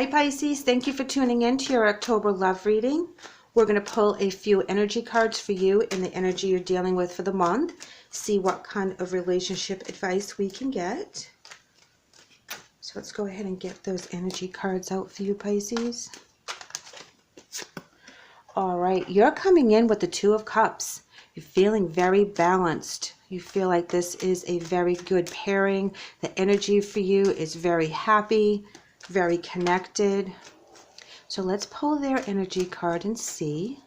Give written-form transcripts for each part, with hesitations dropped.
Hi Pisces, thank you for tuning in to your October love reading. We're going to pull a few energy cards for you in the energy you're dealing with for the month. See what kind of relationship advice we can get. So let's go ahead and get those energy cards out for you, Pisces. All right, you're coming in with the Two of Cups. You're feeling very balanced. You feel like this is a very good pairing. The energy for you is very happy, very connected. So let's pull their energy card and see.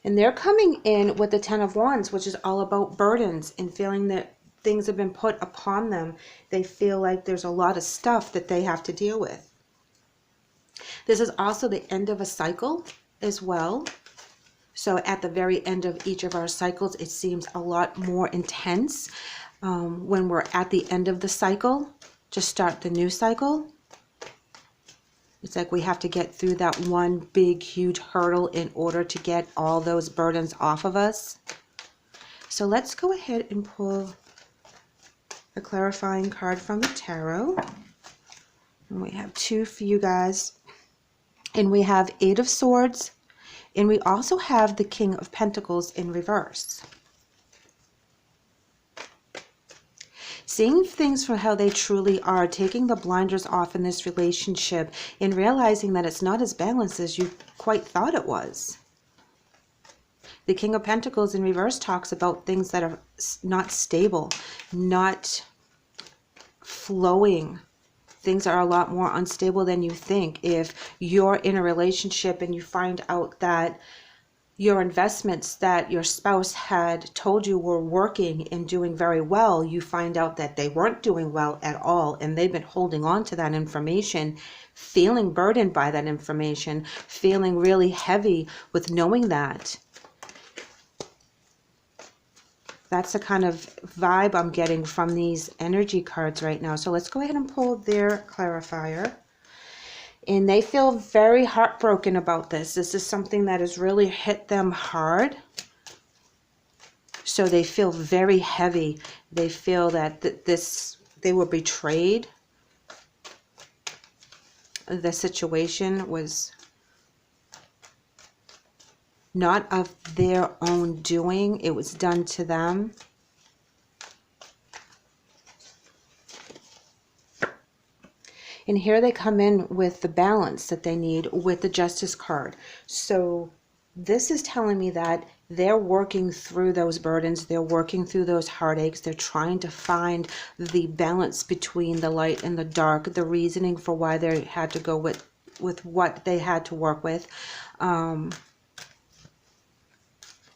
And they're coming in with the Ten of Wands, which is all about burdens and feeling that things have been put upon them. They feel like there's a lot of stuff that they have to deal with. This is also the end of a cycle as well. So at the very end of each of our cycles, it seems a lot more intense when we're at the end of the cycle to start the new cycle. It's like we have to get through that one big, huge hurdle in order to get all those burdens off of us. So let's go ahead and pull a clarifying card from the tarot. And we have two for you guys. And we have Eight of Swords. And we also have the King of Pentacles in reverse. Seeing things for how they truly are, taking the blinders off in this relationship and realizing that it's not as balanced as you quite thought it was. The King of Pentacles in reverse talks about things that are not stable, not flowing. Things are a lot more unstable than you think. If you're in a relationship and you find out that your investments that your spouse had told you were working and doing very well, you find out that they weren't doing well at all, and they've been holding on to that information, feeling burdened by that information, feeling really heavy with knowing that. That's the kind of vibe I'm getting from these energy cards right now. So let's go ahead and pull their clarifier. And they feel very heartbroken about this. This is something that has really hit them hard. So they feel very heavy. They feel that they were betrayed. The situation was not of their own doing. It was done to them. And here they come in with the balance that they need with the Justice card. So this is telling me that they're working through those burdens. They're working through those heartaches. They're trying to find the balance between the light and the dark, the reasoning for why they had to go with what they had to work with.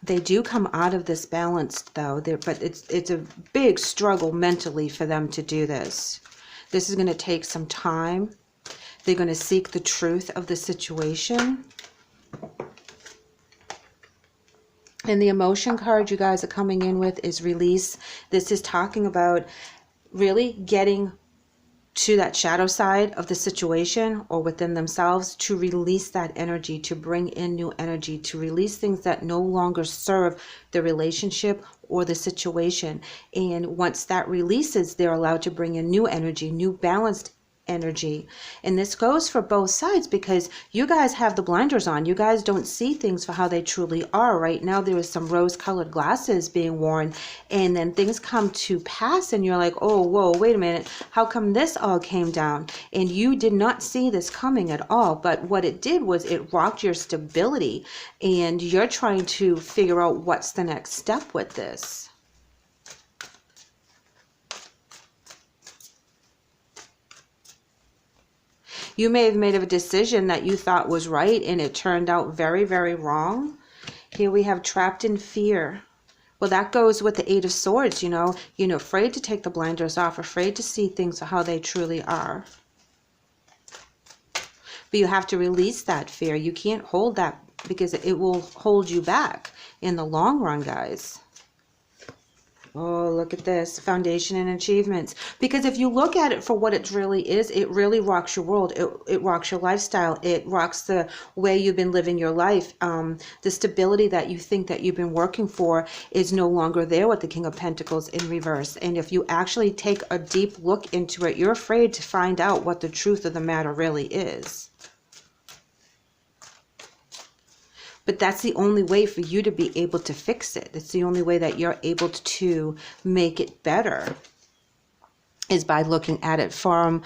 They do come out of this balanced though, but it's a big struggle mentally for them to do this. This is going to take some time. They're going to seek the truth of the situation. And the emotion card you guys are coming in with is release. This is talking about really getting to that shadow side of the situation or within themselves to release that energy, to bring in new energy, to release things that no longer serve the relationship or the situation. And once that releases, they're allowed to bring in new energy, new balanced energy. And this goes for both sides because you guys have the blinders on. You guys don't see things for how they truly are. Right now there is some rose-colored glasses being worn, and then things come to pass and you're like, oh, whoa, wait a minute, how come this all came down? And you did not see this coming at all. But what it did was it rocked your stability, and you're trying to figure out what's the next step with this. You may have made a decision that you thought was right and it turned out very, very wrong. Here we have trapped in fear. Well, that goes with the Eight of Swords, afraid to take the blinders off, afraid to see things for how they truly are. But you have to release that fear. You can't hold that because it will hold you back in the long run, guys. Oh, look at this, foundation and achievements. Because if you look at it for what it really is, it really rocks your world. It rocks your lifestyle. It rocks the way you've been living your life. The stability that you think that you've been working for is no longer there with the King of Pentacles in reverse. And if you actually take a deep look into it, you're afraid to find out what the truth of the matter really is. But that's the only way for you to be able to fix it. It's the only way that you're able to make it better, is by looking at it from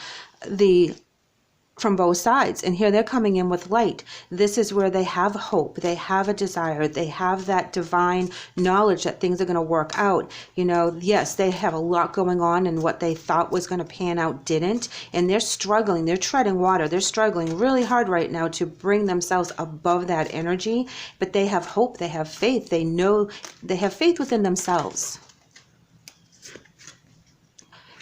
both sides. And here they're coming in with light. This is where they have hope, they have a desire, they have that divine knowledge that things are going to work out. You know, yes, they have a lot going on, and what they thought was going to pan out didn't, and they're struggling, they're treading water, they're struggling really hard right now to bring themselves above that energy. But they have hope, they have faith, they know, they have faith within themselves.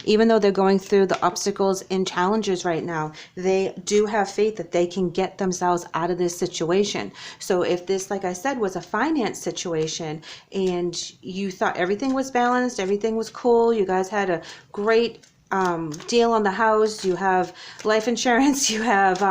Even though they're going through the obstacles and challenges right now, they do have faith that they can get themselves out of this situation. So if this, like I said, was a finance situation and you thought everything was balanced, everything was cool, you guys had a great deal on the house, you have life insurance, you have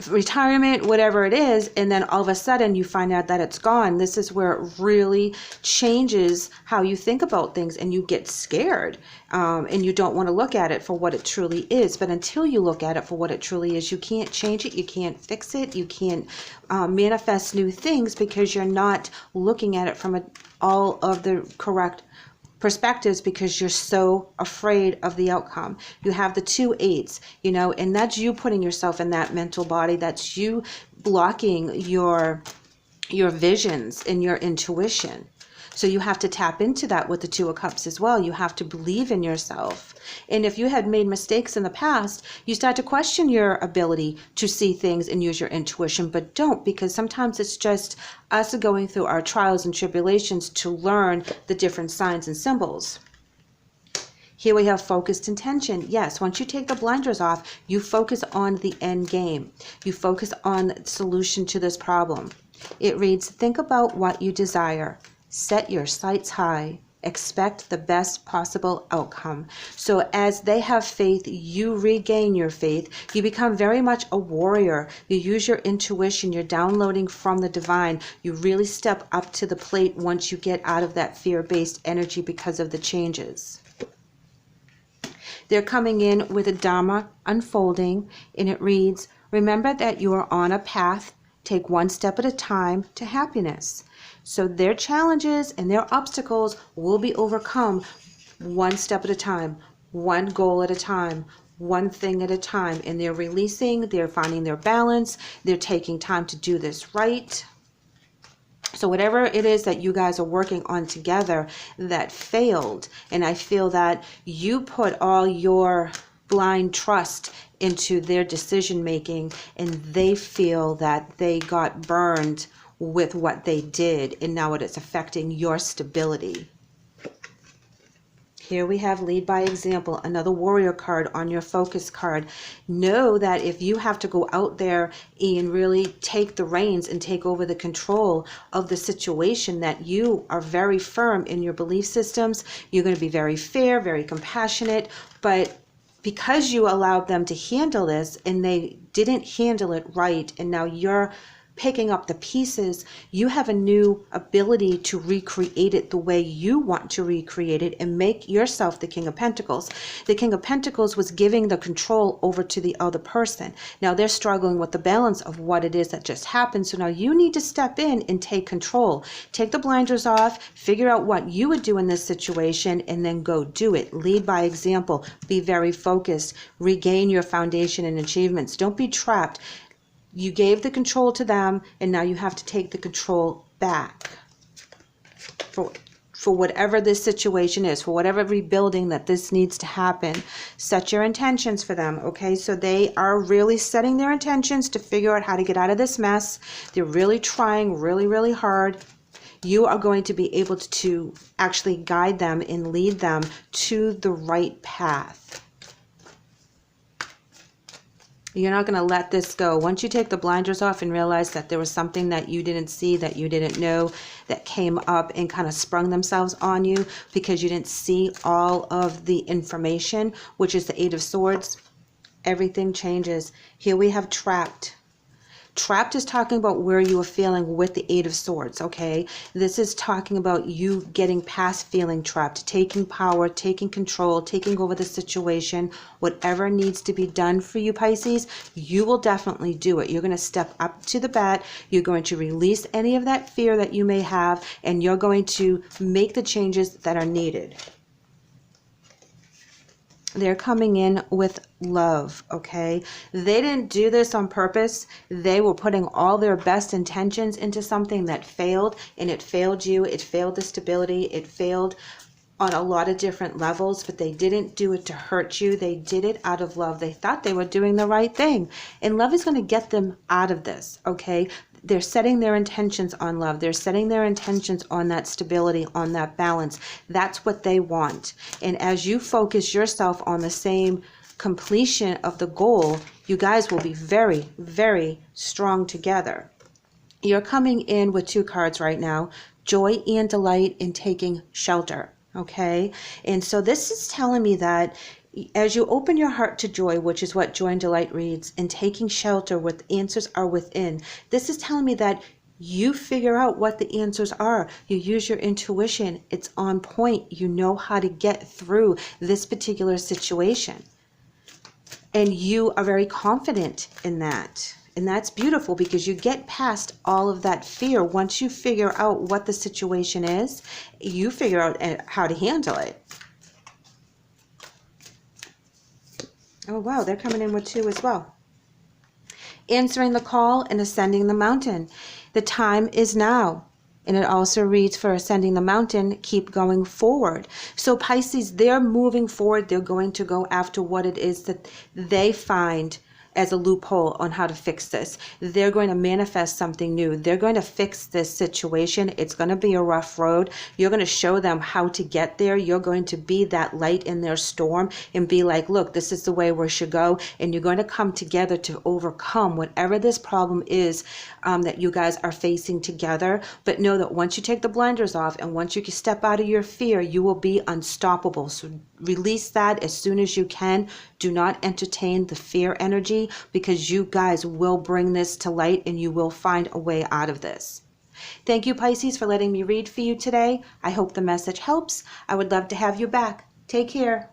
retirement, whatever it is, and then all of a sudden you find out that it's gone. This is where it really changes how you think about things, and you get scared, and you don't want to look at it for what it truly is. But until you look at it for what it truly is, you can't change it, you can't fix it, you can't manifest new things, because you're not looking at it from all of the correct perspectives, because you're so afraid of the outcome. You have the 2 8s, you know, and that's you putting yourself in that mental body. That's you blocking your visions and your intuition. So you have to tap into that with the 2 of Cups as well. You have to believe in yourself. And if you had made mistakes in the past, you start to question your ability to see things and use your intuition, but don't, because sometimes it's just us going through our trials and tribulations to learn the different signs and symbols. Here we have focused intention. Yes, once you take the blinders off, you focus on the end game. You focus on the solution to this problem. It reads, think about what you desire. Set your sights high. Expect the best possible outcome. So as they have faith, you regain your faith. You become very much a warrior. You use your intuition. You're downloading from the divine. You really step up to the plate once you get out of that fear-based energy because of the changes. They're coming in with a Dharma unfolding, and it reads, remember that you are on a path. Take one step at a time to happiness. So their challenges and their obstacles will be overcome one step at a time, one goal at a time, one thing at a time. And they're releasing, they're finding their balance, they're taking time to do this right. So whatever it is that you guys are working on together that failed, and I feel that you put all your blind trust into their decision making, and they feel that they got burned with what they did, and now it is affecting your stability. Here we have lead by example, another warrior card on your focus card. Know that if you have to go out there and really take the reins and take over the control of the situation, that you are very firm in your belief systems. You're going to be very fair, very compassionate, but because you allowed them to handle this and they didn't handle it right, and now you're picking up the pieces, you have a new ability to recreate it the way you want to recreate it and make yourself the King of Pentacles. The King of Pentacles was giving the control over to the other person. Now they're struggling with the balance of what it is that just happened. So now you need to step in and take control. Take the blinders off, figure out what you would do in this situation, and then go do it. Lead by example. Be very focused. Regain your foundation and achievements. Don't be trapped. You gave the control to them, and now you have to take the control back for whatever this situation is, for whatever rebuilding that this needs to happen. Set your intentions for them, okay? So they are really setting their intentions to figure out how to get out of this mess. They're really trying really, really hard. You are going to be able to actually guide them and lead them to the right path. You're not going to let this go. Once you take the blinders off and realize that there was something that you didn't see, that you didn't know, that came up and kind of sprung themselves on you because you didn't see all of the information, which is the Eight of Swords, everything changes. Here we have trapped. Trapped is talking about where you are feeling with the Eight of Swords, okay? This is talking about you getting past feeling trapped, taking power, taking control, taking over the situation. Whatever needs to be done for you, Pisces, you will definitely do it. You're going to step up to the bat. You're going to release any of that fear that you may have, and you're going to make the changes that are needed. They're coming in with love, okay? They didn't do this on purpose. They were putting all their best intentions into something that failed, and it failed you. It failed the stability. It failed on a lot of different levels, but they didn't do it to hurt you. They did it out of love. They thought they were doing the right thing, and love is going to get them out of this, okay? They're setting their intentions on love. They're setting their intentions on that stability, on that balance. That's what they want. And as you focus yourself on the same completion of the goal, you guys will be very, very strong together. You're coming in with two cards right now, joy and delight in taking shelter. Okay, and so this is telling me that as you open your heart to joy, which is what joy and delight reads, and taking shelter where the answers are within, this is telling me that you figure out what the answers are. You use your intuition. It's on point. You know how to get through this particular situation. And you are very confident in that. And that's beautiful because you get past all of that fear. Once you figure out what the situation is, you figure out how to handle it. Oh, wow, they're coming in with two as well. Answering the call and ascending the mountain. The time is now. And it also reads for ascending the mountain, keep going forward. So Pisces, they're moving forward. They're going to go after what it is that they find as a loophole on how to fix this. They're going to manifest something new. They're going to fix this situation. It's going to be a rough road. You're going to show them how to get there. You're going to be that light in their storm and be like, look, this is the way we should go. And you're going to come together to overcome whatever this problem is that you guys are facing together. But know that once you take the blinders off and once you can step out of your fear, you will be unstoppable. So release that as soon as you can. Do not entertain the fear energy, because you guys will bring this to light and you will find a way out of this. Thank you, Pisces, for letting me read for you today. I hope the message helps. I would love to have you back. Take care.